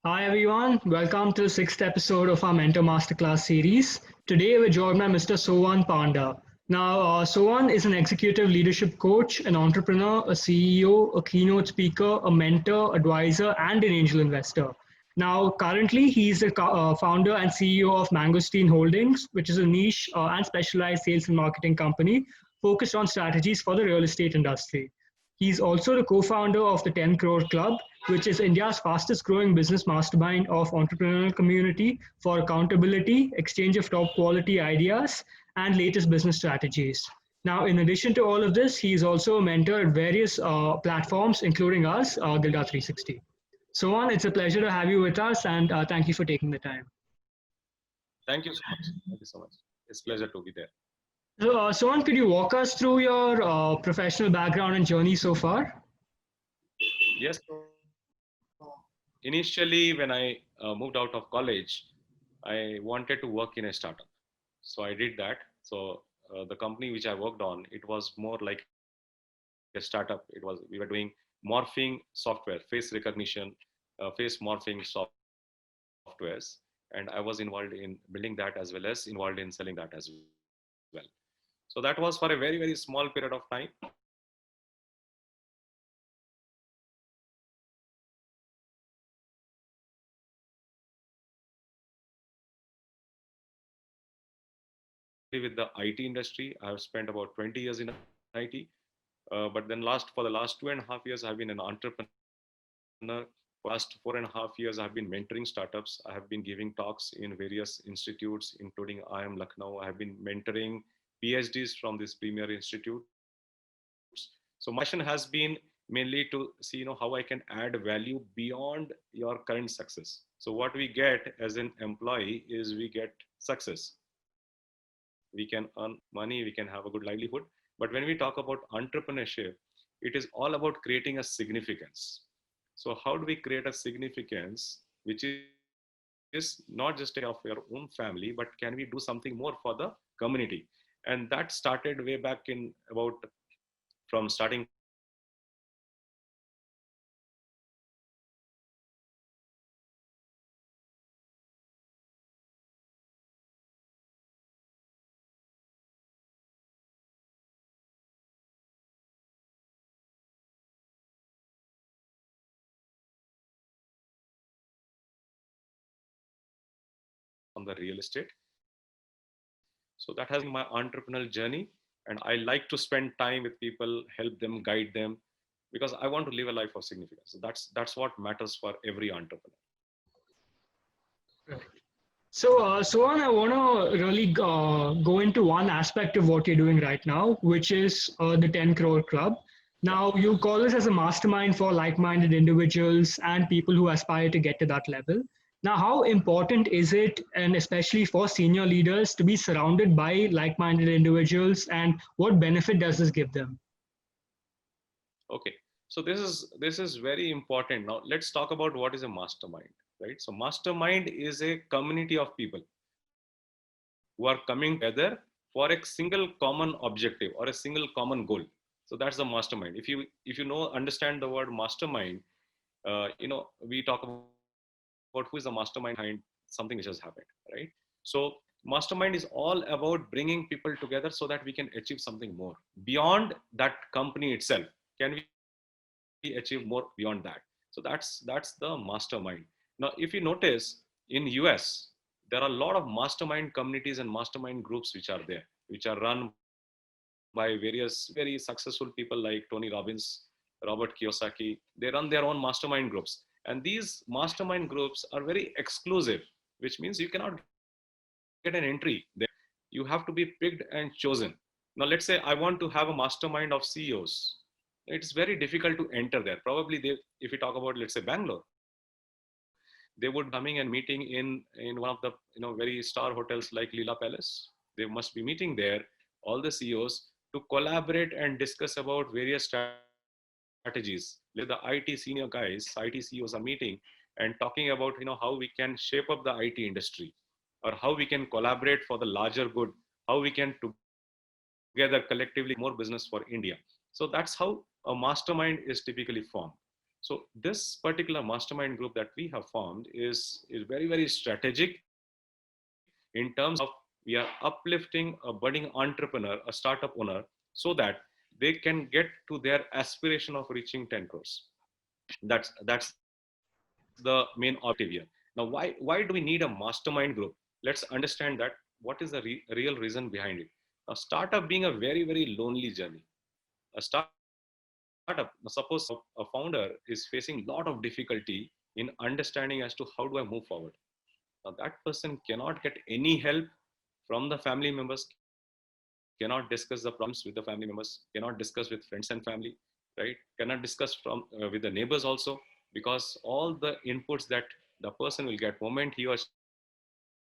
Hi everyone, welcome to the sixth episode of our Mentor Masterclass series. Today we're joined by Mr. Sohan Panda. Now, Sohan is an executive leadership coach, an entrepreneur, a CEO, a keynote speaker, a mentor, advisor, and an angel investor. Now, currently, he's the founder and CEO of Mangosteen Holdings, which is a niche and specialized sales and marketing company focused on strategies for the real estate industry. He's also the co-founder of the 10 Crore Club, which is India's fastest growing business mastermind of entrepreneurial community for accountability, exchange of top quality ideas, and latest business strategies. Now, in addition to all of this, he is also a mentor at various platforms, including us, Gilda 360. So on, it's a pleasure to have you with us, and thank you for taking the time. Thank you so much. Thank you so much. It's a pleasure to be there. So, Sohan, could you walk us through your professional background and journey so far? Yes. Initially, when I moved out of college, I wanted to work in a startup. So I did that. So the company which I worked on, it was more like a startup. We were doing morphing software, face recognition, face morphing softwares. And I was involved in building that as well as involved in selling that as well. So that was for a very, very small period of time. And then after that, with the IT industry. I have spent about 20 years in IT. But then for the last 2.5 years, I've been an entrepreneur. Last 4.5 years, I've been mentoring startups. I have been giving talks in various institutes, including IIM Lucknow. I have been mentoring PhDs from these premier institutes. So my passion has been mainly to see, how I can add value beyond your current success. So what we get as an employee is we get success. We can earn money, we can have a good livelihood. But when we talk about entrepreneurship, it is all about creating a significance. So how do we create a significance which is not just take care of your own family, but can we do something more for the community? And that started way back in about from starting from my college days. So I was involved in various on the real estate. So that has been my entrepreneurial journey. And I like to spend time with people, help them, guide them, because I want to live a life of significance. So that's what matters for every entrepreneur. So, Sohan, I want to really go into one aspect of what you're doing right now, which is the 10 Crore Club. Yeah. Now, you call this as a mastermind for like minded individuals and people who aspire to get to that level. Now, how important is it, and especially for senior leaders, to be surrounded by like minded individuals, and what benefit does this give them? Okay. So this is very important. Now let's talk about what is a mastermind, right? So mastermind is a community of people who are coming together for a single common objective or a single common goal. So that's the mastermind. If you understand the word mastermind, we talk about who is the mastermind behind something which has happened, right? So mastermind is all about bringing people together so that we can achieve something more beyond that company itself. Can we achieve more beyond that? So that's the mastermind. Now if you notice, in US there are a lot of mastermind communities and mastermind groups which are there, which are run by various very successful people like Tony Robbins, Robert Kiyosaki. They run their own mastermind groups, and these mastermind groups are very exclusive, which means you cannot get an entry there. You have to be picked and chosen. Now let's say I want to have a mastermind of CEOs. It's very difficult to enter there. Probably if we talk about, let's say, Bangalore, they would be coming and meeting in one of the very star hotels like Leela Palace. They must be meeting there all the CEOs to collaborate and discuss about various strategies. Let's say the IT senior guys, IT CEOs are meeting and talking about how we can shape up the IT industry, or how we can collaborate for the larger good, how we can together collectively create more business for India. So that's how a mastermind is typically formed. So So this particular mastermind group that we have formed is very, very strategic in terms of we are uplifting a budding entrepreneur, a startup owner, so that they can get to their aspiration of reaching 10 crores. That's the main objective here. Now, why do we need a mastermind group? Let's understand that what is the real reason behind it. Now, startup being a very, very lonely journey. A startup, suppose a founder is facing a lot of difficulty in understanding as to how do I move forward. Now, that person cannot get any help from the family members, cannot discuss the problems with the family members, cannot discuss with friends and family, right? Cannot discuss with the neighbors also, because all the inputs that the person will get moment he or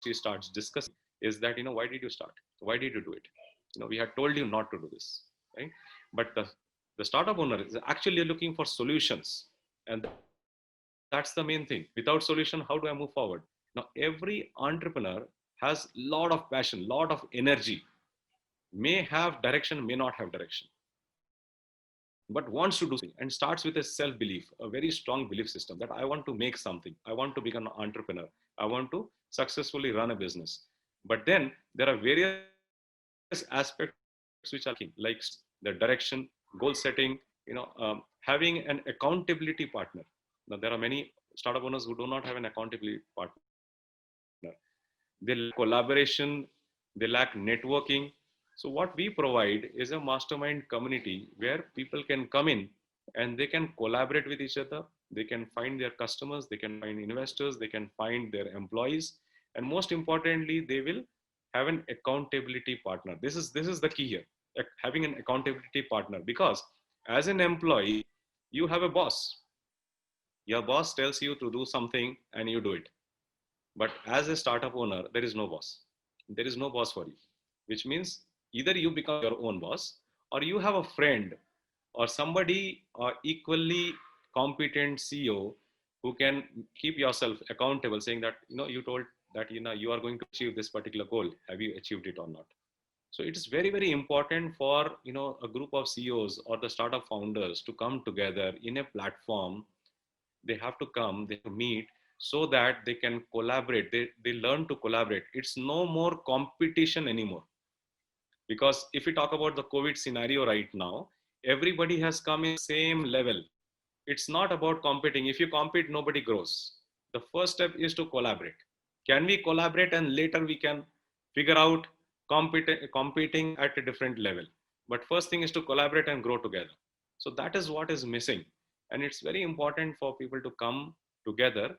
she starts discussing is that, why did you start? Why did you do it? We had told you not to do this, right? But the startup owner is actually looking for solutions, and that's the main thing. Without solution, how do I move forward? Now, every entrepreneur has lot of passion, lot of energy, may have direction, may not have direction, but wants to do something and starts with a self belief, a very strong belief system that I want to make something, I want to become an entrepreneur, I want to successfully run a business. But then there are various aspects which are lacking, like the direction, goal setting, having an accountability partner. Now, there are many startup owners who do not have an accountability partner. They lack collaboration, they lack networking. So what we provide is a mastermind community where people can come in and they can collaborate with each other. They can find their customers, they can find investors, they can find their employees, and most importantly, they will have an accountability partner. This is the key here, having an accountability partner, because as an employee, you have a boss. Your boss tells you to do something and you do it. But as a startup owner, there is no boss. There is no boss for you, which means either you become your own boss or you have a friend or somebody equally competent CEO who can keep yourself accountable, saying that, you told that, you are going to achieve this particular goal. Have you achieved it or not? So it is very, very important for, a group of CEOs or the startup founders to come together in a platform. They have to come, they have to meet, so that they can collaborate, they learn to collaborate. It's no more competition anymore, because if we talk about the COVID scenario right now, everybody has come in the same level. It's not about competing. If you compete, nobody grows. The first step is to collaborate. Can we collaborate, and later we can figure out competing at a different level. But first thing is to collaborate and grow together. So that is what is missing. And it's very important for people to come together,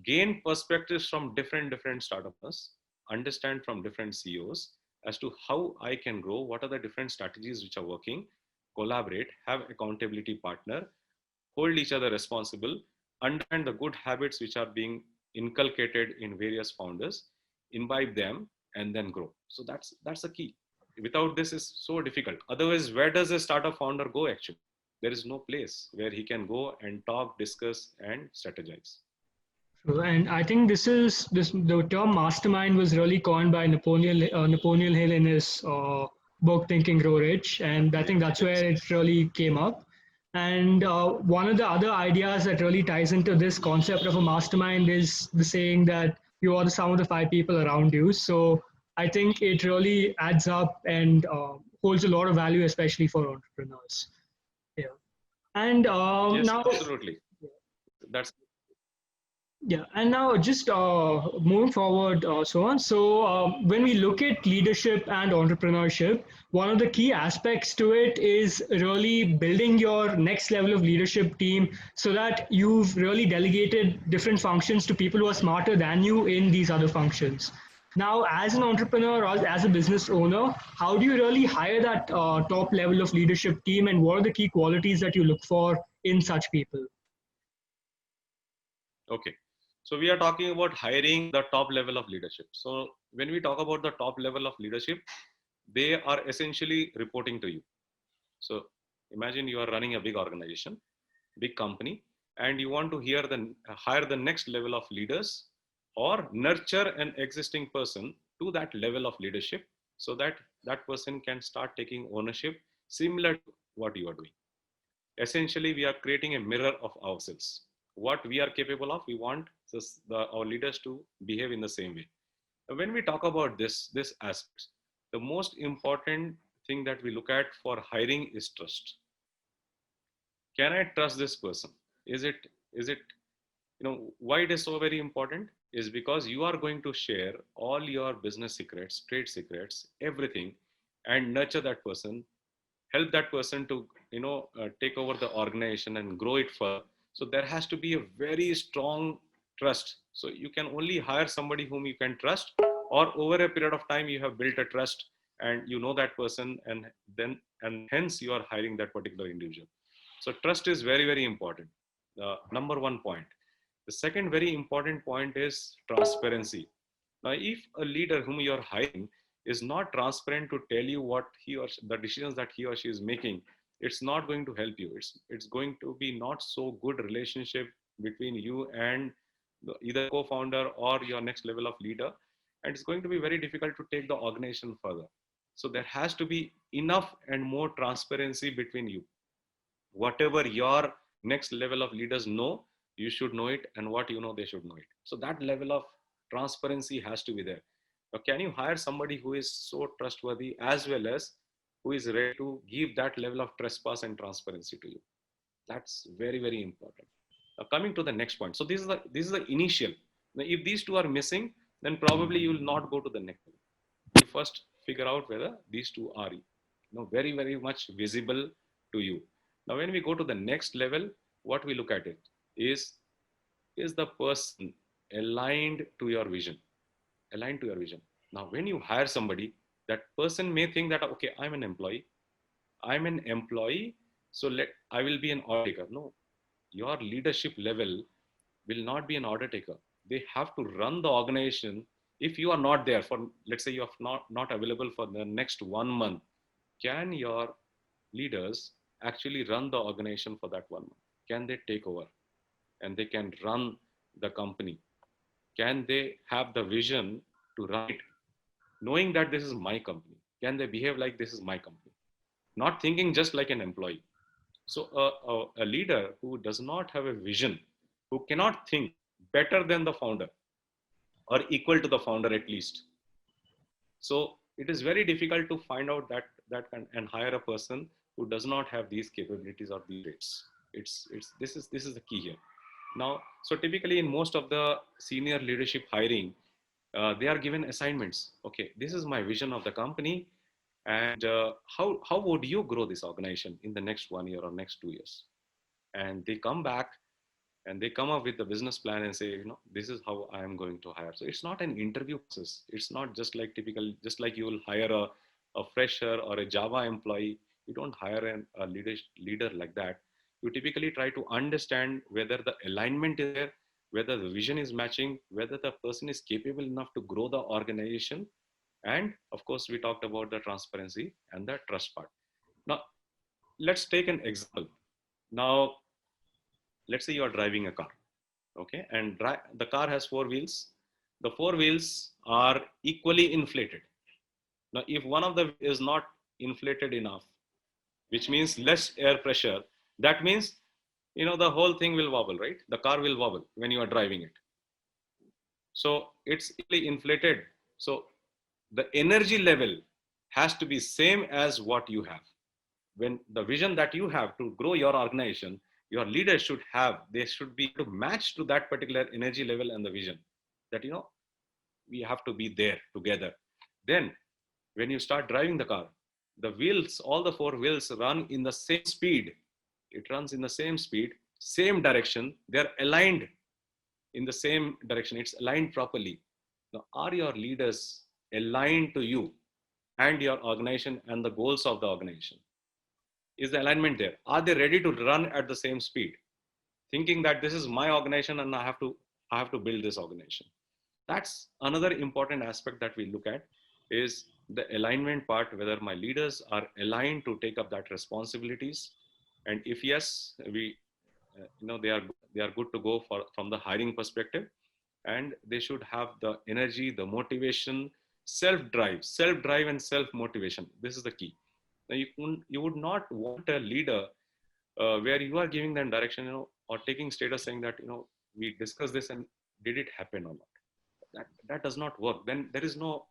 gain perspectives from different startups, understand from different CEOs as to how I can grow, what are the different strategies which are working, collaborate, have accountability partner, hold each other responsible, understand the good habits which are being inculcated in various founders, imbibe them, and then grow. So that's the key. Without this is so difficult. Otherwise, where does a startup founder go actually? There is no place where he can go and talk, discuss, and strategize. And I think the term mastermind was really coined by Napoleon Hill in his book Think and Grow Rich, and I think that's Yes. where it really came up. And one of the other ideas that really ties into this concept of a mastermind is the saying that you are the sum of the five people around you. So I think it really adds up and holds a lot of value, especially for entrepreneurs. Yeah. And Yes, now, absolutely. That's yeah, and now just moving forward, so on. So when we look at leadership and entrepreneurship, one of the key aspects to it is really building your next level of leadership team so that you've really delegated different functions to people who are smarter than you in these other functions. Now, as an entrepreneur or as a business owner, how do you really hire that top level of leadership team, and what are the key qualities that you look for in such people? okay. So we are talking about hiring the top level of leadership. So when we talk about the top level of leadership, they are essentially reporting to you. So imagine you are running a big organization, big company, and you want to hire the next level of leaders or nurture an existing person to that level of leadership, so that that person can start taking ownership similar to what you are doing. Essentially, we are creating a mirror of ourselves. What we are capable of, we want our leaders to behave in the same way. When we talk about this aspect, the most important thing that we look at for hiring is trust. Can I trust this person? Is it why it is so very important is because you are going to share all your business secrets, trade secrets, everything, and nurture that person, help that person to take over the organization and grow it further. So there has to be a very strong trust. So you can only hire somebody whom you can trust, or over a period of time you have built a trust and you know that person, and hence you are hiring that particular individual. So trust is very, very important. Number one point. The second very important point is transparency. Now, if a leader whom you are hiring is not transparent to tell you what the decisions that he or she is making, it's not going to help you. It's going to be not so good relationship between you and either co-founder or your next level of leader, and it's going to be very difficult to take the organization further. So there has to be enough and more transparency between you. Whatever your next level of leaders know, you should know it, and what you know, they should know it. So that level of transparency has to be there. Now, can you hire somebody who is so trustworthy as well as who is ready to give that level of trespass and transparency to you? That's very, very important. Now, coming to the next point. So this is the initial. Now, if these two are missing, then probably you will not go to the next level. You first figure out whether these two are very, very much visible to you. Now, when we go to the next level, what we look at it is the person aligned to your vision? Aligned to your vision. Now, when you hire somebody, that person may think that, okay, I'm an employee, so I will be an order taker. No, your leadership level will not be an order taker. They have to run the organization. If you are not there for, let's say you are not available for the next 1 month, can your leaders actually run the organization for that 1 month? Can they take over and they can run the company? Can they have the vision to run it, knowing that this is my company? Can they behave like this is my company, not thinking just like an employee? So a leader who does not have a vision, who cannot think better than the founder or equal to the founder at least, so it is very difficult to find out that and hire a person who does not have these capabilities or these traits. This is the key here. Now, so typically in most of the senior leadership hiring, they are given assignments. Okay, this is my vision of the company, and how would you grow this organization in the next 1 year or next 2 years? And they come back and they come up with the business plan and say, this is how I am going to hire. So it's not an interview process. It's not just like typical, just like you will hire a fresher or a Java employee. You don't hire a leader like that. You typically try to understand whether the alignment is there, whether the vision is matching, whether the person is capable enough to grow the organization. And of course, we talked about the transparency and the trust part. Now, let's take an example. Now, let's say you are driving a car, okay, and the car has 4 wheels. The 4 wheels are equally inflated. Now, if one of them is not inflated enough, which means less air pressure, that means the whole thing will wobble, right? The car will wobble when you are driving it. So it's equally inflated. So the energy level has to be same as what you have. When the vision that you have to grow your organization, your leaders should have, they should be able to match to that particular energy level and the vision that we have to be there together. Then when you start driving the car, the wheels, all the 4 wheels run in the same speed. It runs in the same speed, same direction. They're aligned in the same direction. It's aligned properly. Now, are your leaders aligned to you and your organization and the goals of the organization? Is the alignment there? Are they ready to run at the same speed, thinking that this is my organization and I have to build this organization? That's another important aspect that we look at, is the alignment part, whether my leaders are aligned to take up that responsibilities. And if yes, they are good to go from the hiring perspective, and they should have the energy, the motivation, self drive and self motivation. This is the key. Now, you would not want a leader where you are giving them direction, or taking status saying that, we discussed this and did it happen or not? That does not work. Then there is no,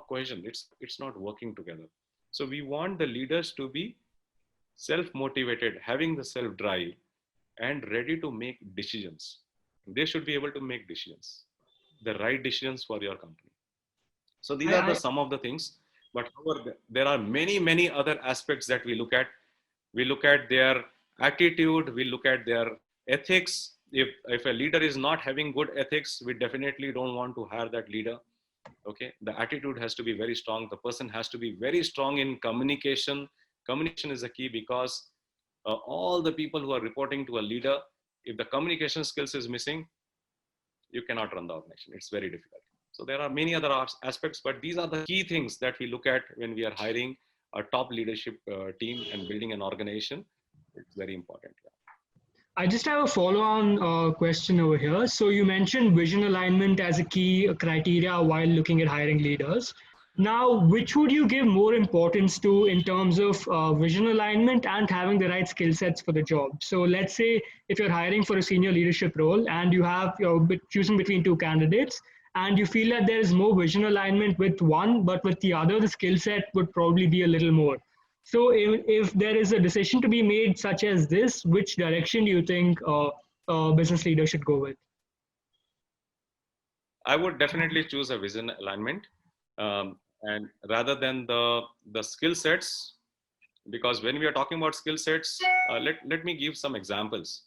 cohesion. It's not working together. So we want the leaders to be self-motivated, having the self-drive, and ready to make decisions. They should be able to make decisions, the right decisions for your company. So these are the some of the things. But however, there are many other aspects that we look at. We look at their attitude. We look at their ethics. If a leader is not having good ethics, we definitely don't want to hire that leader. Okay, the attitude has to be very strong. The person has to be very strong in communication. Communication is a key, because all the people who are reporting to a leader, if the communication skills is missing, you cannot run the organization. It's very difficult. So there are many other aspects, but these are the key things that we look at when we are hiring a top leadership team and building an organization. It's very important. Yeah. I just have a follow-on question over here. So you mentioned vision alignment as a key criteria while looking at hiring leaders. Now, which would you give more importance to in terms of vision alignment and having the right skill sets for the job? So let's say if you're hiring for a senior leadership role and you're choosing between two candidates, and you feel that there is more vision alignment with one, but with the other, the skill set would probably be a little more. So if there is a decision to be made such as this, which direction do you think business leader should go with? I would definitely choose a vision alignment, and rather than the skill sets, because when we are talking about skill sets, let me give some examples.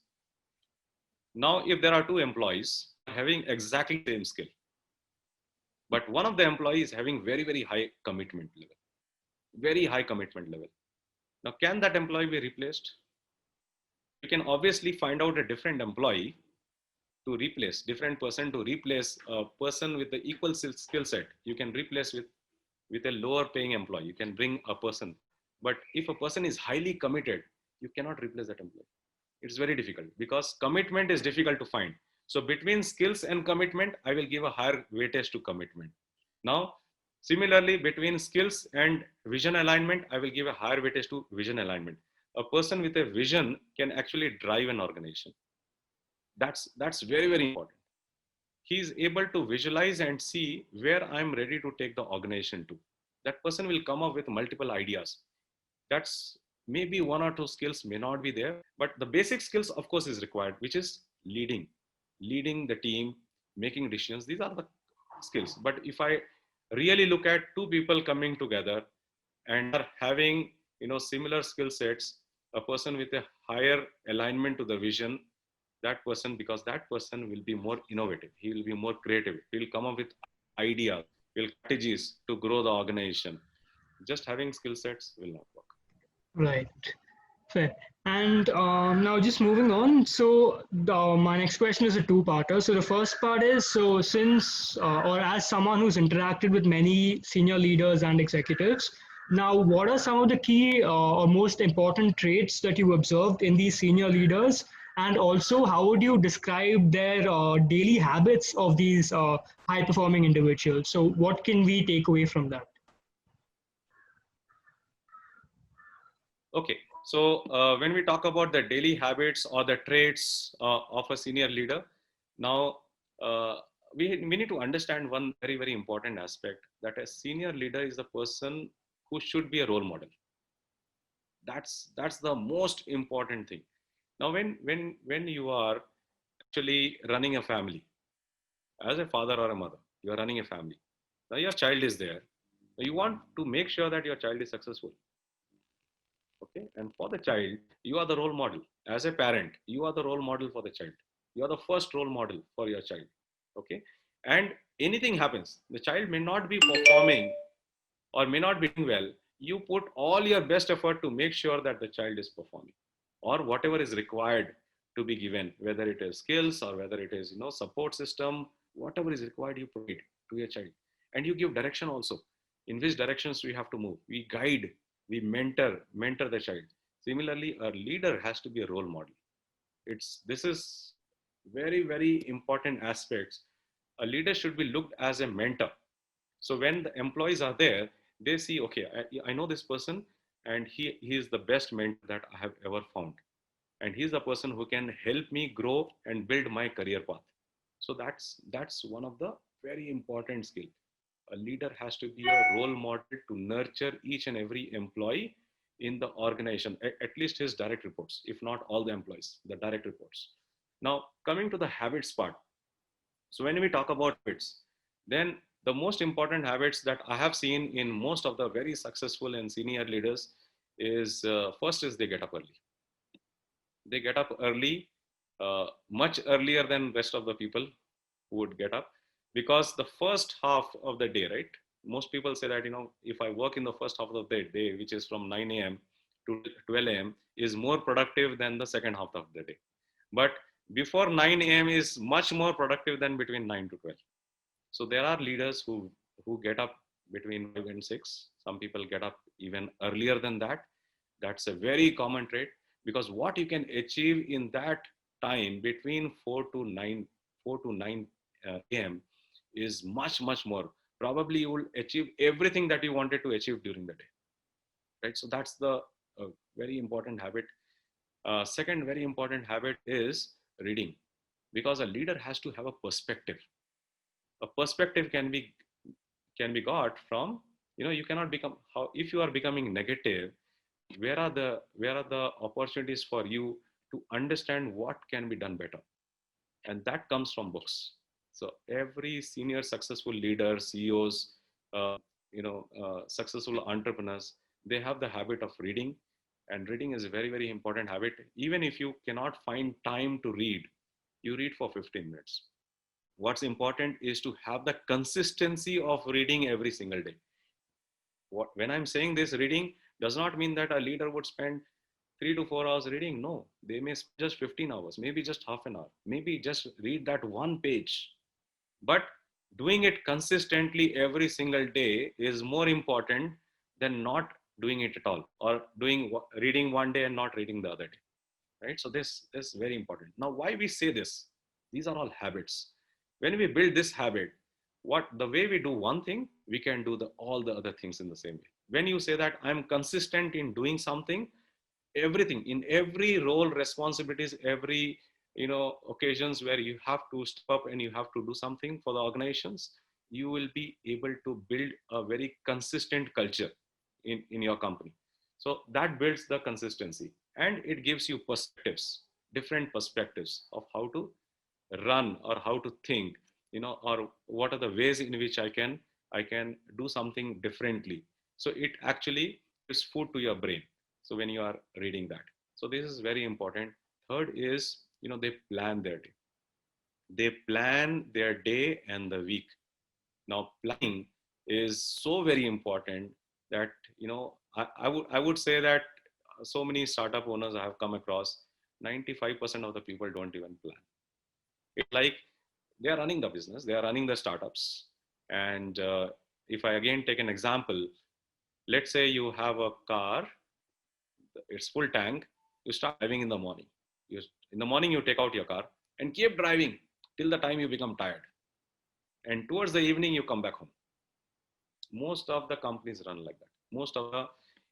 Now, if there are two employees having exactly the same skill, but one of the employees having very high commitment level, very high commitment level. Now, can that employee be replaced? You can obviously find out a different employee to replace, different person to replace a person with the equal skill set. You can replace with a lower paying employee. You can bring a person. But if a person is highly committed, you cannot replace that employee. It's very difficult, because commitment is difficult to find. So between skills and commitment, I will give a higher weightage to commitment. Now, similarly, between skills and vision alignment, I will give a higher weightage to vision alignment. A person with a vision can actually drive an organization. That's very important. He's able to visualize and see where I'm ready to take the organization to. That person will come up with multiple ideas. That's maybe one or two skills may not be there, but the basic skills, of course, is required, which is leading the team, making decisions. These are the skills. But if I really look at two people coming together and are having, similar skill sets, a person with a higher alignment to the vision, because that person will be more innovative. He will be more creative. He will come up with ideas, strategies to grow the organization. Just having skill sets will not work. Right. Fair. And now just moving on. So my next question is a two-parter. So the first part is, so since or as someone who's interacted with many senior leaders and executives, now what are some of the key or most important traits that you observed in these senior leaders? And also, how would you describe their daily habits of these high-performing individuals? So what can we take away from that? Okay, so when we talk about the daily habits or the traits of a senior leader, now we need to understand one very important aspect, that a senior leader is the person who should be a role model. That's the most important thing. Now, when you are actually running a family, as a father or a mother, you are running a family. Now your child is there. You want to make sure that your child is successful. Okay, and for the child, you are the role model. As a parent, you are the role model for the child. You are the first role model for your child. Okay, and anything happens, the child may not be performing or may not be doing well. You put all your best effort to make sure that the child is performing, or whatever is required to be given, whether it is skills or whether it is support system, whatever is required, you provide to your child, and you give direction also, in which directions we have to move. We guide, we mentor the child. Similarly, a leader has to be a role model. This is very important aspects. A leader should be looked as a mentor. So when the employees are there, they see, okay, I know this person, and he is the best mentor that I have ever found. and he's the person who can help me grow and build my career path. So that's one of the very important skill. A leader has to be a role model to nurture each and every employee in the organization, at least his direct reports, if not all the employees, the direct reports. Now, coming to the habits part. So when we talk about habits, then the most important habits that I have seen in most of the very successful and senior leaders is first is they get up early. They get up early, much earlier than rest of the people who would get up, because the first half of the day, right? Most people say that, if I work in the first half of the day, which is from 9 a.m. to 12 a.m., is more productive than the second half of the day. But before 9 a.m. is much more productive than between 9 to 12. So there are leaders who get up between 5 and 6. Some people get up even earlier than that. That's a very common trait, because what you can achieve in that time between 4 to 9 a.m. is much more. Probably you will achieve everything that you wanted to achieve during the day, right? So that's the very important habit. Second very important habit is reading, because a leader has to have a perspective. A perspective can be got from, you cannot become, how if you are becoming negative, where are the opportunities for you to understand what can be done better, and that comes from books. So every senior successful leader, CEOs, successful entrepreneurs, they have the habit of reading, and reading is a very very important habit. Even if you cannot find time to read, you read for 15 minutes. What's important is to have the consistency of reading every single day. When I'm saying this, reading does not mean that a leader would spend 3 to 4 hours reading. No, they may spend just 15 hours, maybe just half an hour, maybe just read that one page. But doing it consistently every single day is more important than not doing it at all, or reading one day and not reading the other day, right? So this is very important. Now, why we say this? These are all habits. When we build this habit, the way we do one thing, we can do all the other things in the same way. When you say that I'm consistent in doing something, everything, in every role, responsibilities, every occasions where you have to step up and you have to do something for the organizations, you will be able to build a very consistent culture in your company. So that builds the consistency, and it gives you perspectives, different perspectives of how to run or how to think, or what are the ways in which I can do something differently. So it actually is food to your brain, so when you are reading that. So this is very important. Third is, they plan their day. They plan their day and the week. Now planning is so very important that, I would say that so many startup owners I have come across, 95% of the people don't even plan. It's like they are running the business, they are running the startups. And if I again take an example, let's say you have a car, it's full tank. You start driving in the morning. In the morning, you take out your car and keep driving till the time you become tired. And towards the evening, you come back home. Most of the companies run like that. Most of the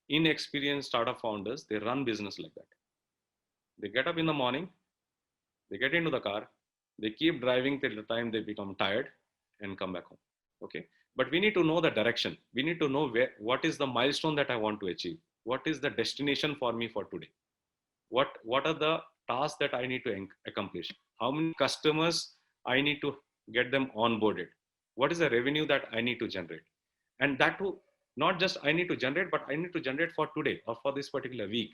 inexperienced startup founders, they run business like that. They get up in the morning, they get into the car, they keep driving till the time they become tired and come back home. Okay. But we need to know the direction. We need to know what is the milestone that I want to achieve. What is the destination for me for today? What are the tasks that I need to accomplish? How many customers I need to get them onboarded? What is the revenue that I need to generate? And that too, not just I need to generate, but I need to generate for today or for this particular week.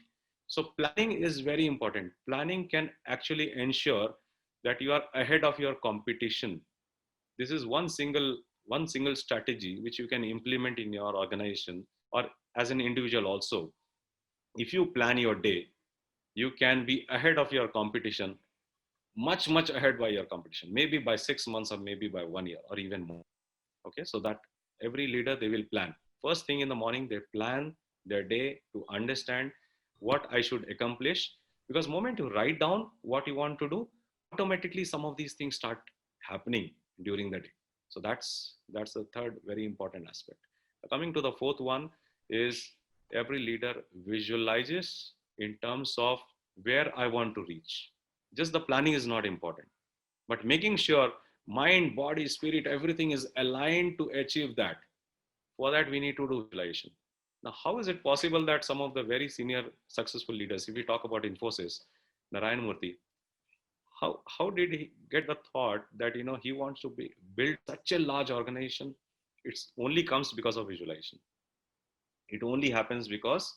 So planning is very important. Planning can actually ensure that you are ahead of your competition. This is one single strategy which you can implement in your organization or as an individual also. If you plan your day, you can be ahead of your competition, much ahead by your competition, maybe by 6 months or maybe by 1 year or even more. Okay, so that every leader, they will plan. First thing in the morning, they plan their day to understand what I should accomplish. Because moment you write down what you want to do, automatically some of these things start happening during the day. So that's the third very important aspect. Coming to the fourth one is every leader visualizes in terms of where I want to reach. Just the planning is not important, but making sure mind, body, spirit, everything is aligned to achieve that. For that, we need to do visualization. Now, how is it possible that some of the very senior successful leaders, if we talk about Infosys, Narayan Murthy, how did he get the thought that he wants to build such a large organization? It's only comes because of visualization. It only happens because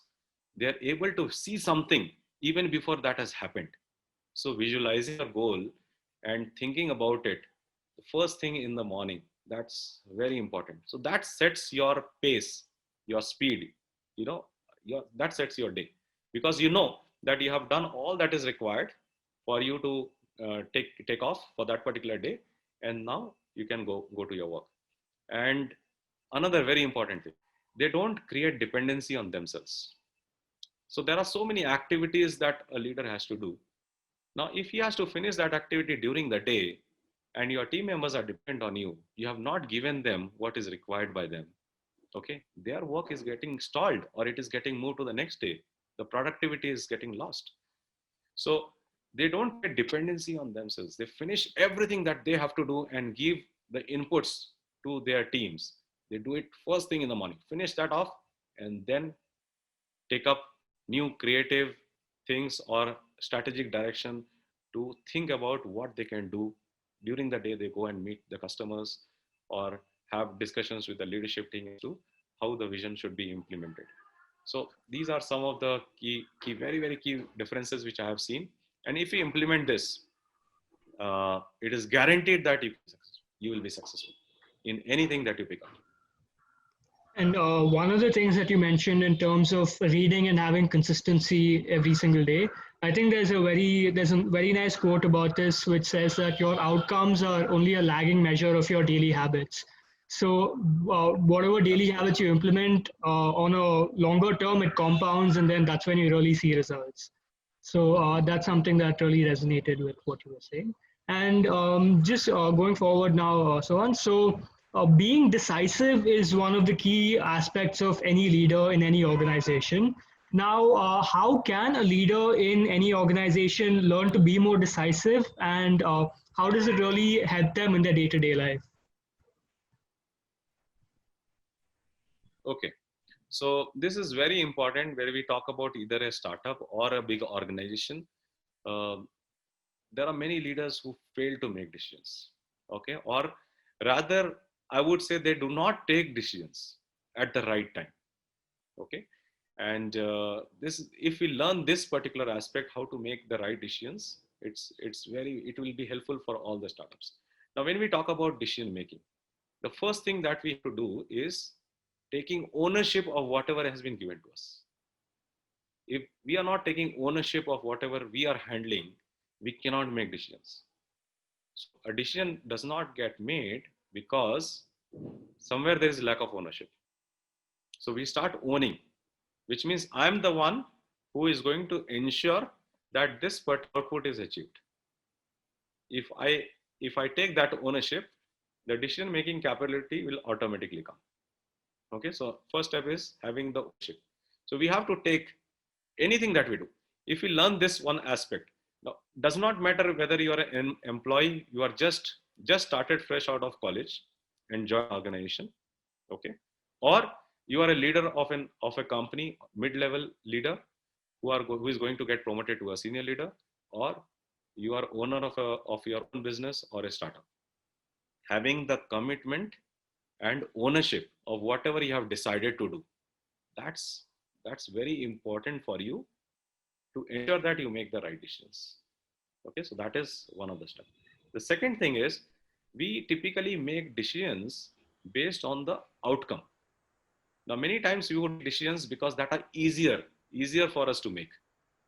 they are able to see something even before that has happened. So visualizing a goal and thinking about it the first thing in the morning, that's very important. So that sets your pace, your speed, that sets your day, because that you have done all that is required for you to take off for that particular day, and now you can go to your work. And another very important thing, they don't create dependency on themselves. So there are so many activities that a leader has to do. Now, if he has to finish that activity during the day and your team members are dependent on you, you have not given them what is required by them. Okay, their work is getting stalled or it is getting moved to the next day. The productivity is getting lost. So they don't get dependency on themselves. They finish everything that they have to do and give the inputs to their teams. They do it first thing in the morning, finish that off, and then take up new creative things or strategic direction to think about what they can do during the day. They go and meet the customers or have discussions with the leadership team as to how the vision should be implemented. So these are some of the key very, very key differences which I have seen. And if you implement this, it is guaranteed that you will be successful in anything that you pick up. And one of the things that you mentioned in terms of reading and having consistency every single day, I think there's a very nice quote about this which says that your outcomes are only a lagging measure of your daily habits. So whatever daily habits you implement on a longer term, it compounds, and then that's when you really see results. So that's something that really resonated with what you were saying. And just going forward now, so on. So being decisive is one of the key aspects of any leader in any organization. Now, how can a leader in any organization learn to be more decisive, and how does it really help them in their day-to-day life? Okay. So this is very important where we talk about either a startup or a big organization. Um there are many leaders who fail to make decisions. Okay. Or rather, I would say they do not take decisions at the right time. Okay. And this, if we learn this particular aspect, how to make the right decisions, it will be helpful for all the startups. Now, when we talk about decision making, the first thing that we have to do is taking ownership of whatever has been given to us. If we are not taking ownership of whatever we are handling, we cannot make decisions. So a decision does not get made because somewhere there is lack of ownership. So we start owning, which means I'm the one who is going to ensure that this particular output is achieved. If I take that ownership, the decision making capability will automatically come. Okay, so first step is having the ownership. So we have to take anything that we do. If we learn this one aspect, now does not matter whether you are an employee, you are just started fresh out of college and join an organization, okay, or you are a leader of a company, mid-level leader who is going to get promoted to a senior leader, or you are owner of your own business or a startup. Having the commitment and ownership of whatever you have decided to do, that's that's very important for you to ensure that you make the right decisions. Okay, so that is one of the steps. The second thing is, we typically make decisions based on the outcome. Now, many times we would make decisions because that are easier for us to make.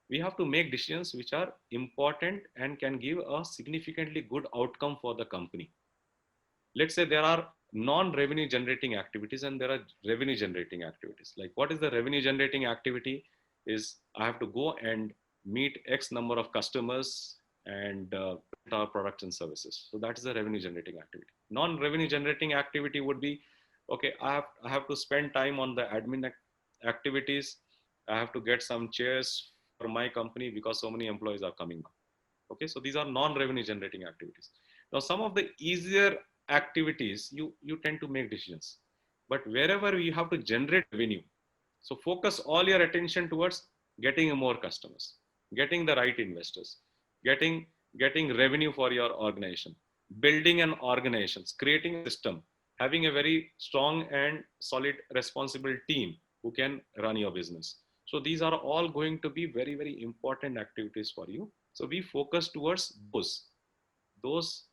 We have to make decisions which are important and can give a significantly good outcome for the company. Let's say there are non-revenue generating activities and there are revenue generating activities. Like, what is the revenue generating activity? Is I have to go and meet X number of customers and our products and services. So that is the revenue generating activity. Non-revenue generating activity would be, okay, I have to spend time on the admin activities. I have to get some chairs for my company because so many employees are coming up. Okay, so these are non-revenue generating activities. Now, some of the easier activities, you tend to make decisions, but wherever you have to generate revenue, so focus all your attention towards getting more customers, getting the right investors, getting getting revenue for your organization, building an organization, creating a system, having a very strong and solid responsible team who can run your business. So these are all going to be very, very important activities for you. So we focus towards those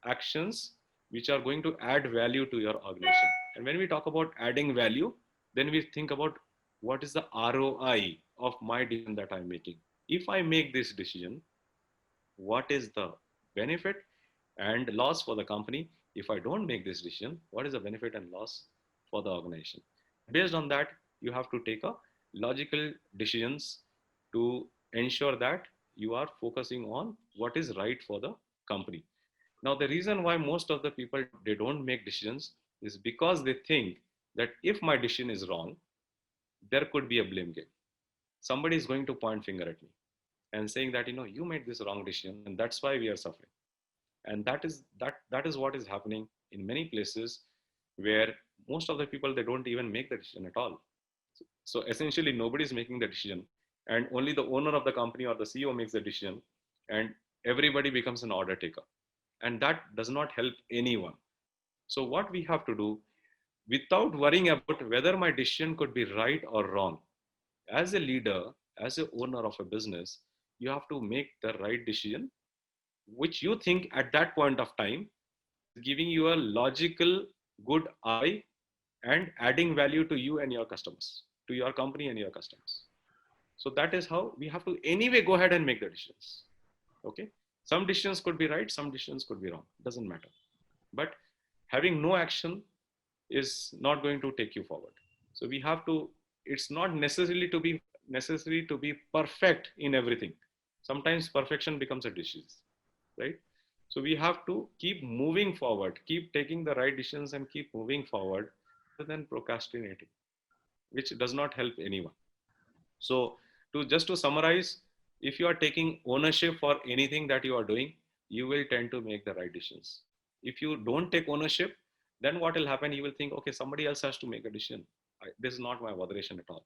actions which are going to add value to your organization. And when we talk about adding value, then we think about what is the ROI of my decision that I'm making. If I make this decision, what is the benefit and loss for the company? If I don't make this decision, what is the benefit and loss for the organization? Based on that, you have to take a logical decisions to ensure that you are focusing on what is right for the company. Now, the reason why most of the people, they don't make decisions is because they think that if my decision is wrong, there could be a blame game. Somebody is going to point finger at me and saying that, you made this wrong decision and that's why we are suffering. And that is what is happening in many places, where most of the people, they don't even make the decision at all. So essentially nobody is making the decision, and only the owner of the company or the CEO makes the decision, and everybody becomes an order taker, and that does not help anyone. So what we have to do, without worrying about whether my decision could be right or wrong, as a leader, as a owner of a business, you have to make the right decision which you think at that point of time is giving you a logical good eye and adding value to you and your customers, to your company and your customers. So that is how we have to anyway go ahead and make the decisions. Okay, some decisions could be right, some decisions could be wrong, doesn't matter. But having no action is not going to take you forward. So we have to, it's not necessary to be perfect in everything. Sometimes perfection becomes a disease, right? So we have to keep moving forward, keep taking the right decisions and keep moving forward rather than procrastinating, which does not help anyone. So to summarize, if you are taking ownership for anything that you are doing, you will tend to make the right decisions. If you don't take ownership, then what will happen? You will think, okay, somebody else has to make a decision. This is not my moderation at all,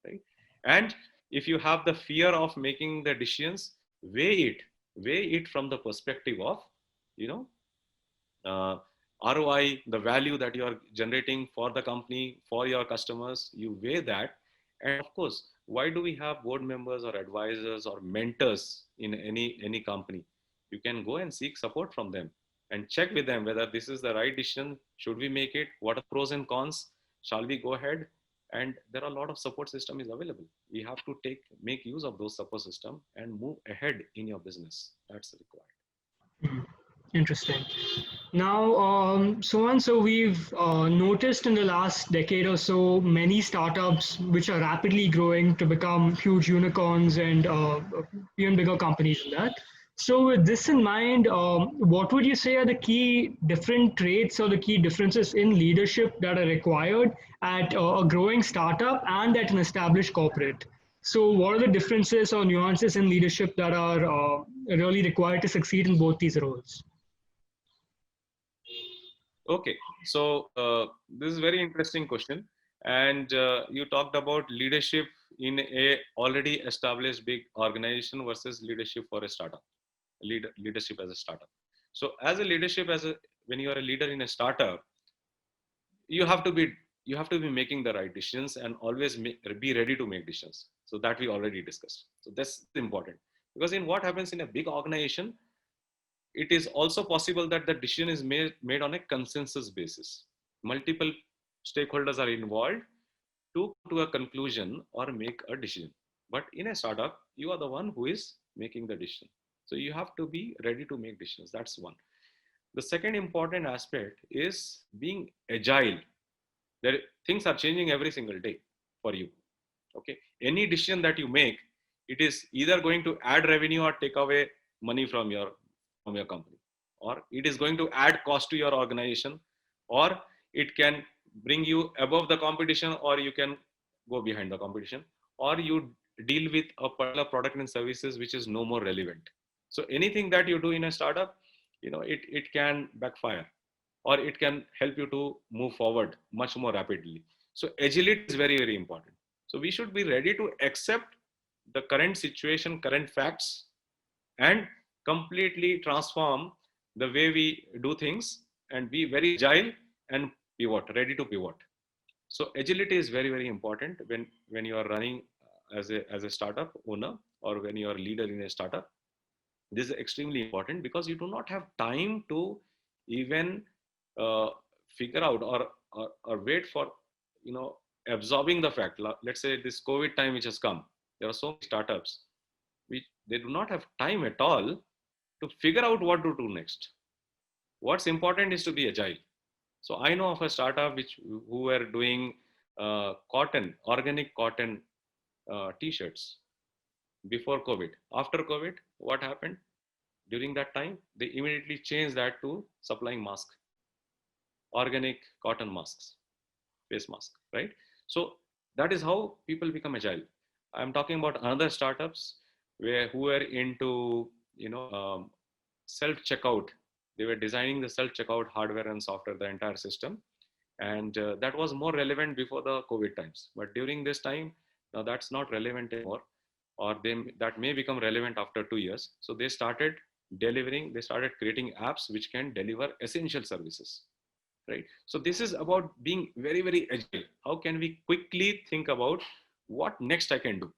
right? And if you have the fear of making the decisions, weigh it from the perspective of, you know, ROI, the value that you are generating for the company, for your customers. You weigh that. And of course, why do we have board members or advisors or mentors in any company? You can go and seek support from them and check with them whether this is the right decision. Should we make it? What are pros and cons? Shall we go ahead? And there are a lot of support system is available. We have to make use of those support system and move ahead in your business. That's required. Interesting. Now, so we've noticed in the last decade or so many startups which are rapidly growing to become huge unicorns and even bigger companies than that. So, with this in mind, what would you say are the key different traits or the key differences in leadership that are required at a growing startup and at an established corporate? So, what are the differences or nuances in leadership that are really required to succeed in both these roles? Okay, so this is a very interesting question, and you talked about leadership in a already established big organization versus leadership for a startup, leadership as a startup. So as a leadership, when you are a leader in a startup, you have to be making the right decisions and always be ready to make decisions. So that we already discussed. So that's important, because in what happens in a big organization, it is also possible that the decision is made on a consensus basis. Multiple stakeholders are involved to come to a conclusion or make a decision. But in a startup, you are the one who is making the decision. So you have to be ready to make decisions. That's one. The second important aspect is being agile. There, things are changing every single day for you. Okay. Any decision that you make, it is either going to add revenue or take away money from your company, or it is going to add cost to your organization, or it can bring you above the competition, or you can go behind the competition, or deal with a particular product and services which is no more relevant. So anything that you do in a startup, it can backfire, or it can help you to move forward much more rapidly. So agility is very, very important. So we should be ready to accept the current situation, current facts, and completely transform the way we do things, and be very agile and pivot, ready to pivot. So agility is very, very important when you are running as a startup owner, or when you are a leader in a startup. This is extremely important, because you do not have time to even uh, figure out, or wait for, absorbing the fact. Let's say this COVID time which has come, there are so many startups which they do not have time at all to figure out what to do next. What's important is to be agile. So I know of a startup who were doing organic cotton t-shirts before COVID. After COVID, what happened? During that time, they immediately changed that to supplying mask, organic cotton masks, face mask, right? So that is how people become agile. I'm talking about another startups who were into, self checkout. They were designing the self checkout hardware and software, the entire system, and that was more relevant before the COVID times. But during this time, now that's not relevant anymore, or that may become relevant after 2 years. So they started creating apps which can deliver essential services, right? So this is about being very, very agile. How can we quickly think about what next I can do?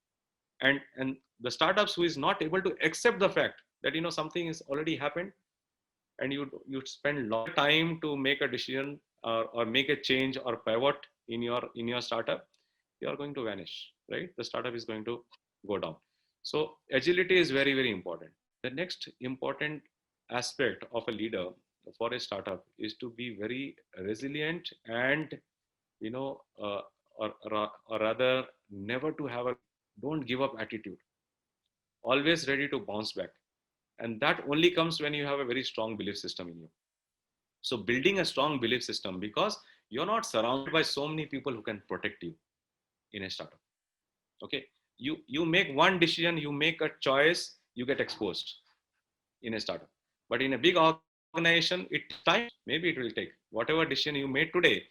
And the startups who is not able to accept the fact that something has already happened, and you spend a lot of time to make a decision, or make a change or pivot in your startup, you are going to vanish, right? The startup is going to go down. So agility is very, very important. The next important aspect of a leader for a startup is to be very resilient, and you know uh, or rather, never to have a don't give up attitude, always ready to bounce back. And that only comes when you have a very strong belief system in you. So building a strong belief system, because you're not surrounded by so many people who can protect you in a startup. Okay, you make one decision, you make a choice, you get exposed in a startup. But in a big organization, it takes time. Maybe it will take whatever decision you made today,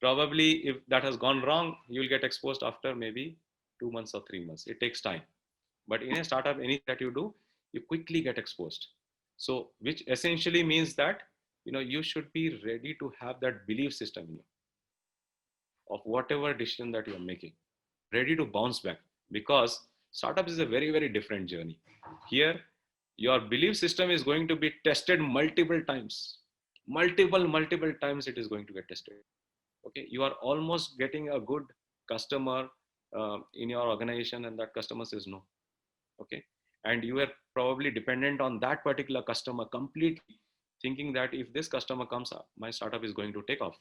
probably if that has gone wrong, you'll get exposed after maybe 2 months or 3 months. It takes time. But in a startup, anything that you do, you quickly get exposed. So which essentially means that you should be ready to have that belief system in you, of whatever decision that you are making, ready to bounce back. Because startup is a very, very different journey. Here, your belief system is going to be tested multiple times. Multiple times it is going to get tested. Okay, you are almost getting a good customer in your organization, and that customer says no. Okay, and you are probably dependent on that particular customer completely, thinking that if this customer comes up, my startup is going to take off.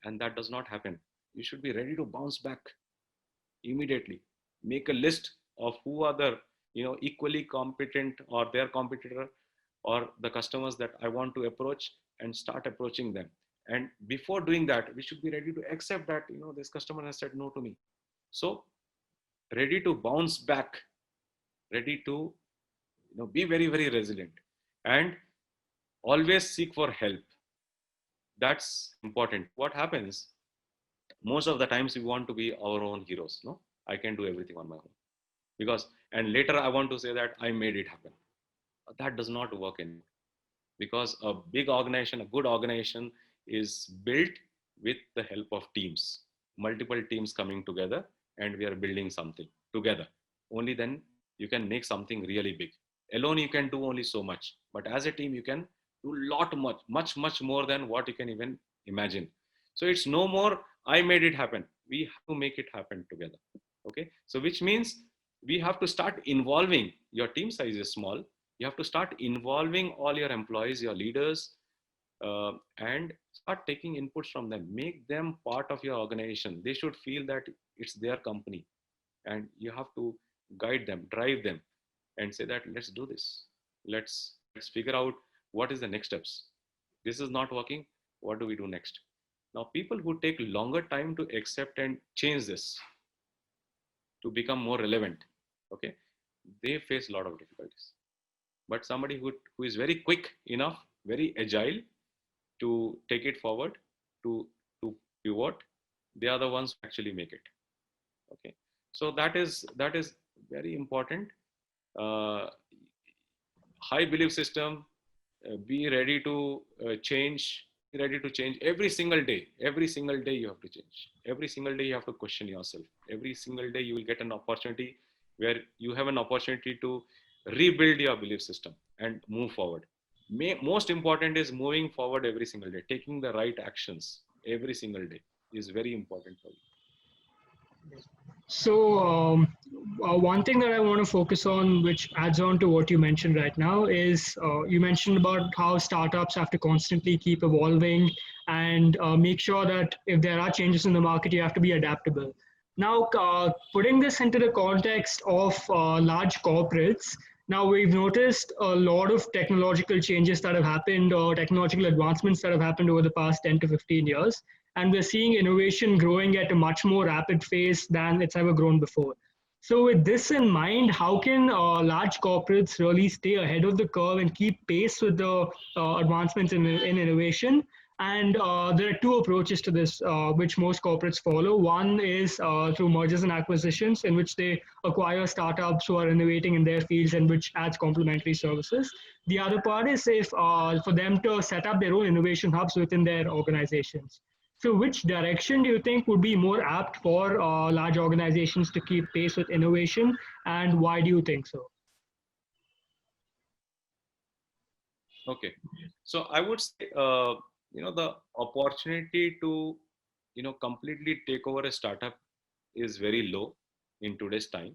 And that does not happen. You should be ready to bounce back immediately. Make a list of who are the equally competent, or their competitor, or the customers that I want to approach, and start approaching them. And before doing that, we should be ready to accept that this customer has said no to me. So ready to bounce back, ready to be very, very resilient, and always seek for help. That's important. What happens, most of the times we want to be our own heroes. No, I can do everything on my own, because and later I want to say that I made it happen. That does not work anymore, because a big organization, a good organization, is built with the help of teams, multiple teams coming together, and we are building something together. Only then you can make something really big. Alone you can do only so much, but as a team you can do much more than what you can even imagine. So it's no more I made it happen. We have to make it happen together. Okay, so which means we have to start involving. Your team size is small, you have to start involving all your employees, your leaders, and start taking inputs from them. Make them part of your organization. They should feel that it's their company, and you have to guide them, drive them, and say that let's do this. Let's figure out what is the next steps. This is not working. What do we do next? Now, people who take longer time to accept and change this, to become more relevant, okay, they face a lot of difficulties. But somebody who is very quick enough, very agile to take it forward, to pivot, they are the ones who actually make it. Okay, so that is very important. uh, High belief system. Be ready to change, be ready to change every single day. Every single day you have to change. Every single day you have to question yourself. Every single day you will get an opportunity where you have an opportunity to rebuild your belief system and move forward. Most important is moving forward every single day, taking the right actions every single day is very important for you. So, one thing that I want to focus on, which adds on to what you mentioned right now, is you mentioned about how startups have to constantly keep evolving and make sure that if there are changes in the market, you have to be adaptable. Now, putting this into the context of large corporates, now we've noticed a lot of technological changes that have happened or technological advancements that have happened over the past 10 to 15 years, and we're seeing innovation growing at a much more rapid pace than it's ever grown before. So, with this in mind, how can large corporates really stay ahead of the curve and keep pace with the advancements in innovation? And there are two approaches to this, which most corporates follow. One is through mergers and acquisitions, in which they acquire startups who are innovating in their fields and which adds complementary services. The other part is if for them to set up their own innovation hubs within their organizations. So, which direction do you think would be more apt for large organizations to keep pace with innovation, and why do you think so? Okay, so I would say, the opportunity to, completely take over a startup is very low in today's time,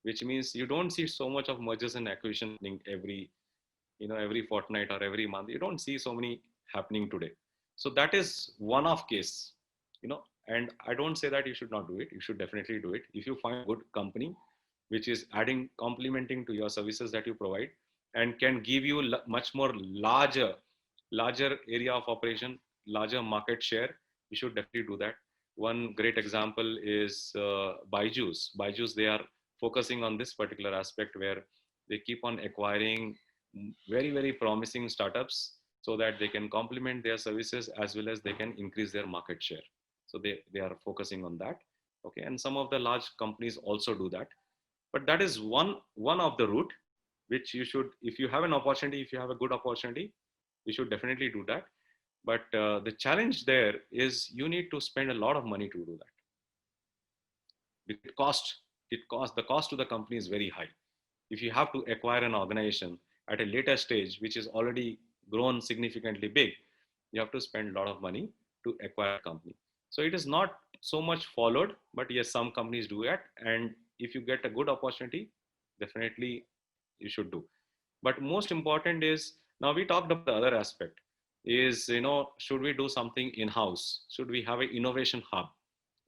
which means you don't see so much of mergers and acquisition happening every fortnight or every month. You don't see so many happening today. So that is one of case, and I don't say that you should not do it. You should definitely do it if you find a good company which is adding, complementing to your services that you provide, and can give you much more larger area of operation, larger market share. You should definitely do that. One great example is Byju's. They are focusing on this particular aspect where they keep on acquiring very very promising startups so that they can complement their services as well as they can increase their market share. So they are focusing on that. Okay, and some of the large companies also do that. But that is one of the route which you should, if you have an opportunity, if you have a good opportunity, you should definitely do that. But the challenge there is you need to spend a lot of money to do that. It cost the cost to the company is very high. If you have to acquire an organization at a later stage which is already grown significantly big, you have to spend a lot of money to acquire a company. So it is not so much followed, but yes, some companies do it. And if you get a good opportunity, definitely you should do. But most important is, now we talked about the other aspect, is, should we do something in house? Should we have an innovation hub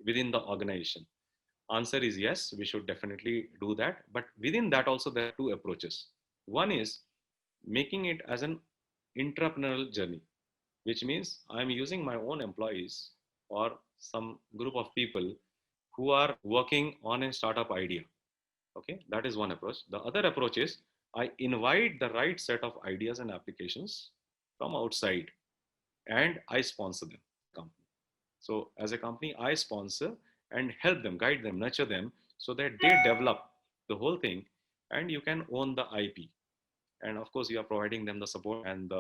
within the organization? Answer is yes, we should definitely do that. But within that also there are two approaches. One is making it as an entrepreneurial journey, which means I'm using my own employees or some group of people who are working on a startup idea. Okay, that is one approach. The other approach is I invite the right set of ideas and applications from outside and I sponsor them, company. So as a company, I sponsor and help them, guide them, nurture them so that they develop the whole thing, and you can own the IP. And of course, you are providing them the support, and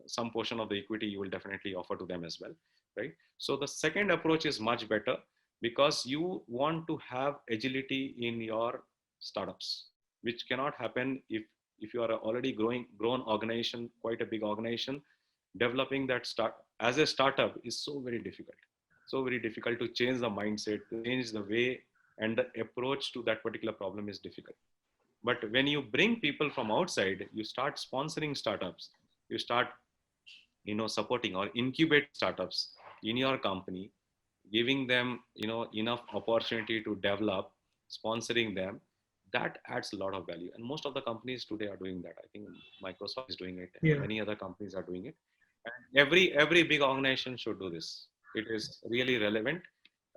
some portion of the equity you will definitely offer to them as well, right? So the second approach is much better because you want to have agility in your startups, which cannot happen if you are already grown organization, quite a big organization. Developing that start as a startup is so very difficult to change the mindset, to change the way, and the approach to that particular problem is difficult. But when you bring people from outside, you start sponsoring startups, you start, supporting or incubate startups in your company, giving them, enough opportunity to develop, sponsoring them, that adds a lot of value. And most of the companies today are doing that. I think Microsoft is doing it, and Yeah. many other companies are doing it. And every big organization should do this. It is really relevant,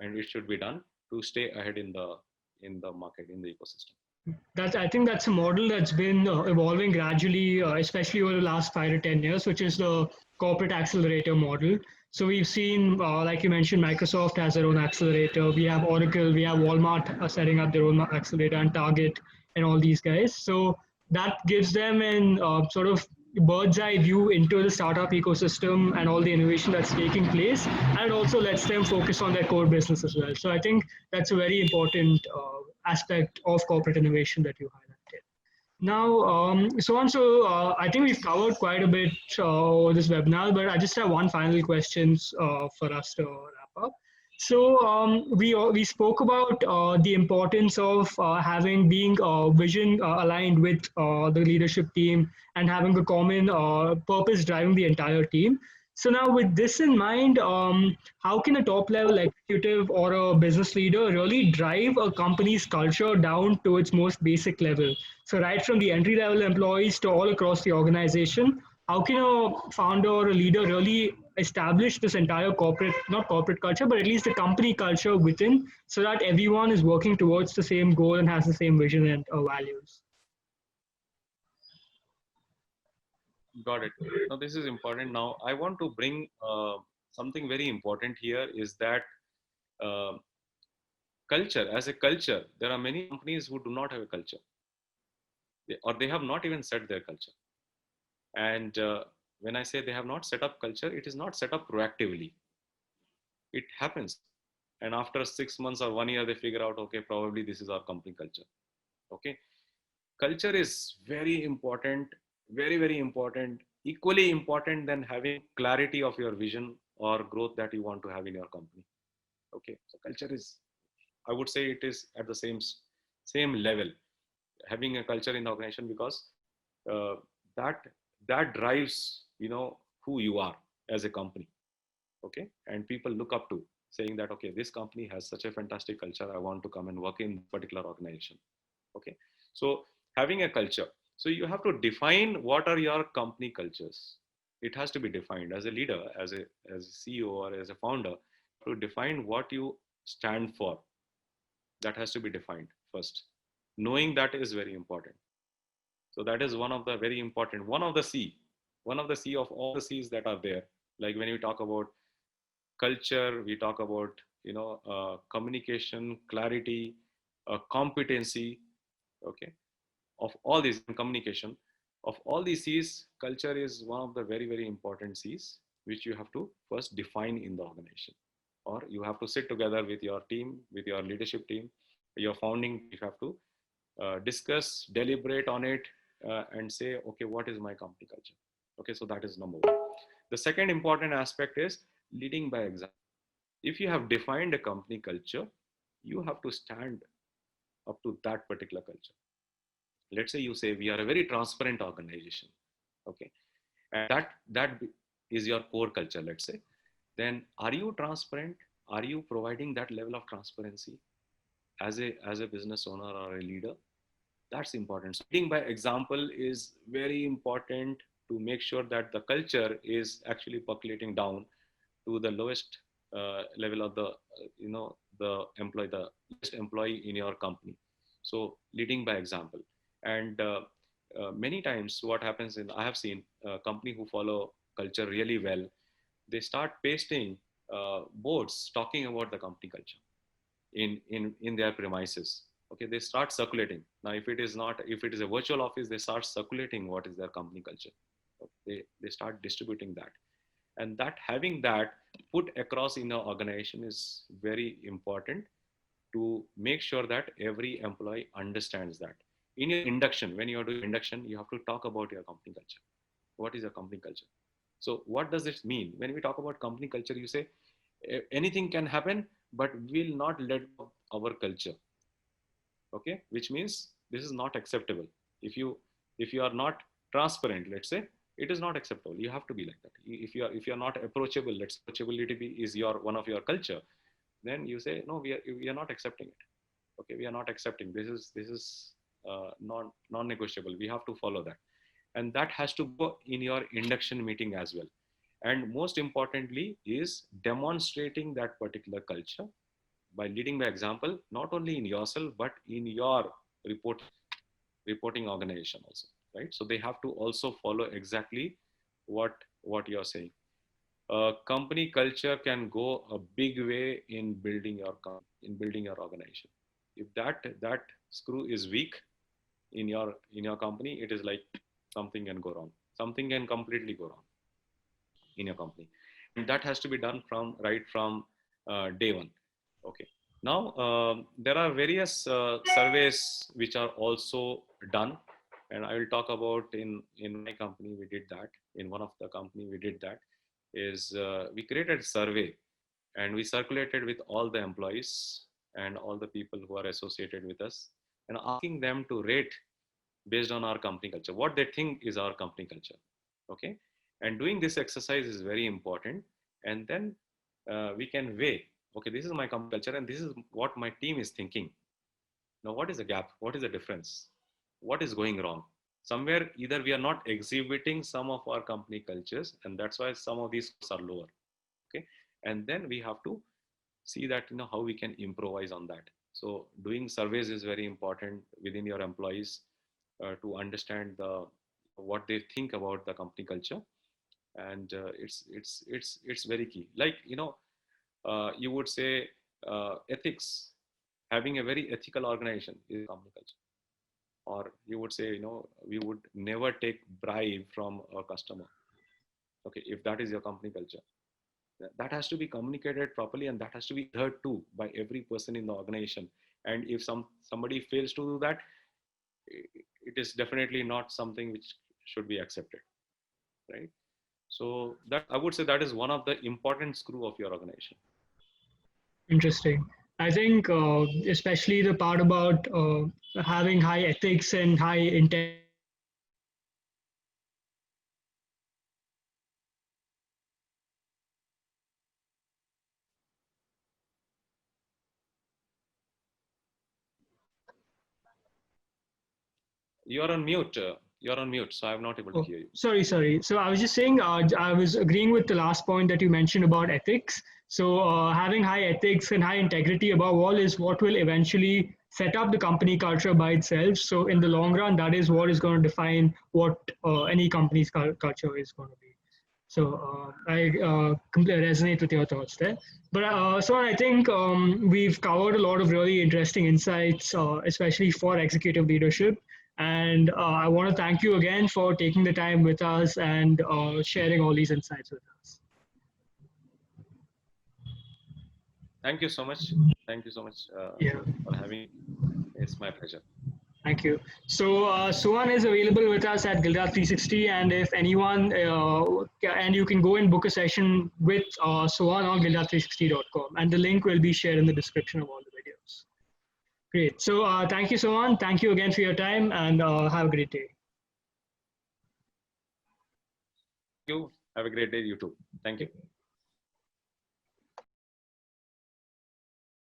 and it should be done to stay ahead in the in the market, in the ecosystem. I think that's a model that's been evolving gradually, especially over the last 5 to 10 years, which is the corporate accelerator model. So we've seen, like you mentioned, Microsoft has their own accelerator. We have Oracle, we have Walmart setting up their own accelerator, and Target, and all these guys. So that gives them an sort of bird's eye view into the startup ecosystem and all the innovation that's taking place, and also lets them focus on their core business as well. So I think that's a very important aspect of corporate innovation that you highlighted. Now, I think we've covered quite a bit over this webinar, but I just have one final question for us to wrap up. So we spoke about the importance of having being vision aligned with the leadership team and having a common purpose driving the entire team. So now, with this in mind, how can a top level executive or a business leader really drive a company's culture down to its most basic level? So right from the entry level employees to all across the organization, how can a founder or a leader really establish this entire corporate, not corporate culture, but at least the company culture within, so that everyone is working towards the same goal and has the same vision and values? Got it. Now this is important. Now I want to bring something very important here is that uh, culture, as a culture, there are many companies who do not have a culture, or they have not even set their culture. And when I say they have not set up culture, it is not set up proactively. It happens. And after 6 months or 1 year, they figure out, okay, probably this is our company culture. Okay. Culture is very important, very, very important, equally important than having clarity of your vision or growth that you want to have in your company. Okay. So culture is, I would say it is at the same level, having a culture in the organization, because uh, that that drives who you are as a company. Okay, and people look up to, saying that okay, this company has such a fantastic culture, I want to come and work in this particular organization. Okay, so having a culture, so you have to define what are your company cultures. It has to be defined as a leader, as a CEO or as a founder, to define what you stand for. That has to be defined first. Knowing that is very important. So that is one of the very important, one of the C of all the C's that are there. Like when we talk about culture, we talk about communication, clarity, competency. Okay, of all these, communication, of all these C's, culture is one of the very, very important C's, which you have to first define in the organization, or you have to sit together with your team, with your leadership team, your founding. You have to discuss, deliberate on it, and say, okay, what is my company culture? Okay, so that is number one. The second important aspect is leading by example. If you have defined a company culture, you have to stand up to that particular culture. Let's say you say we are a very transparent organization. Okay, and that is your core culture. Let's say, then are you transparent? Are you providing that level of transparency as a business owner or a leader? That's important. So leading by example is very important to make sure that the culture is actually percolating down to the lowest level of the employee, the lowest employee in your company. So leading by example. And many times what happens in, I have seen a company who follow culture really well, they start pasting boards talking about the company culture in their premises. Okay, they start circulating. Now if it is not, if it is a virtual office, they start circulating what is their company culture. They start distributing that, and that having that put across in an organization is very important to make sure that every employee understands that. In your induction, when you are doing induction, you have to talk about your company culture. What is your company culture? So what does this mean? When we talk about company culture, you say anything can happen, but we'll not let our culture. Okay, which means this is not acceptable. If you are not transparent, let's say, it is not acceptable. You have to be like that. If you are not approachable, let's approachability is your one of your culture, then you say no, we are not accepting it. Okay, we are not accepting, this is non-negotiable, we have to follow that. And that has to go in your induction meeting as well. And most importantly is demonstrating that particular culture by leading by example, not only in yourself, but in your reporting organization also, right? So they have to also follow exactly what you're saying. Company culture can go a big way in building your organization. If that screw is weak in your company, it is like something can go wrong. Something can completely go wrong in your company, and that has to be done from right from day one. Okay. Now there are various surveys which are also done, and I will talk about in my company we did that. In one of the company we did that is we created a survey and we circulated with all the employees and all the people who are associated with us, and asking them to rate based on our company culture, what they think is our company culture. Okay. And doing this exercise is very important. And then we can weigh, okay, this is my company culture and this is what my team is thinking. Now, what is the gap? What is the difference? What is going wrong? Somewhere, either we are not exhibiting some of our company cultures, and that's why some of these are lower. Okay. And then we have to see that, how we can improvise on that. So doing surveys is very important within your employees to understand what they think about the company culture. And it's very key. Like, you would say ethics, having a very ethical organization is company culture. Or you would say, we would never take bribe from a customer. Okay, if that is your company culture, that has to be communicated properly, and that has to be heard too by every person in the organization. And if somebody fails to do that, it is definitely not something which should be accepted, right? So that, I would say, that is one of the important screw of your organization. Interesting. I think, especially the part about having high ethics and high integrity. You're on mute. You're on mute, so I'm not able to Oh, hear you. sorry. So I was just saying, I was agreeing with the last point that you mentioned about ethics. So having high ethics and high integrity above all is what will eventually set up the company culture by itself. So in the long run, that is what is going to define what any company's culture is going to be. So I completely resonate with your thoughts there. But so I think we've covered a lot of really interesting insights, especially for executive leadership. And I want to thank you again for taking the time with us and sharing all these insights with us. Thank you so much. Thank you so much Yeah. for having me. It's my pleasure. Thank you. So Suhan is available with us at Gilda 360, and if anyone, and you can go and book a session with Suhan on gilda360.com, and the link will be shared in the description of all the videos. Great. So thank you, Suhan. Thank you again for your time, and have a great day. Thank you. Have a great day, you too. Thank you.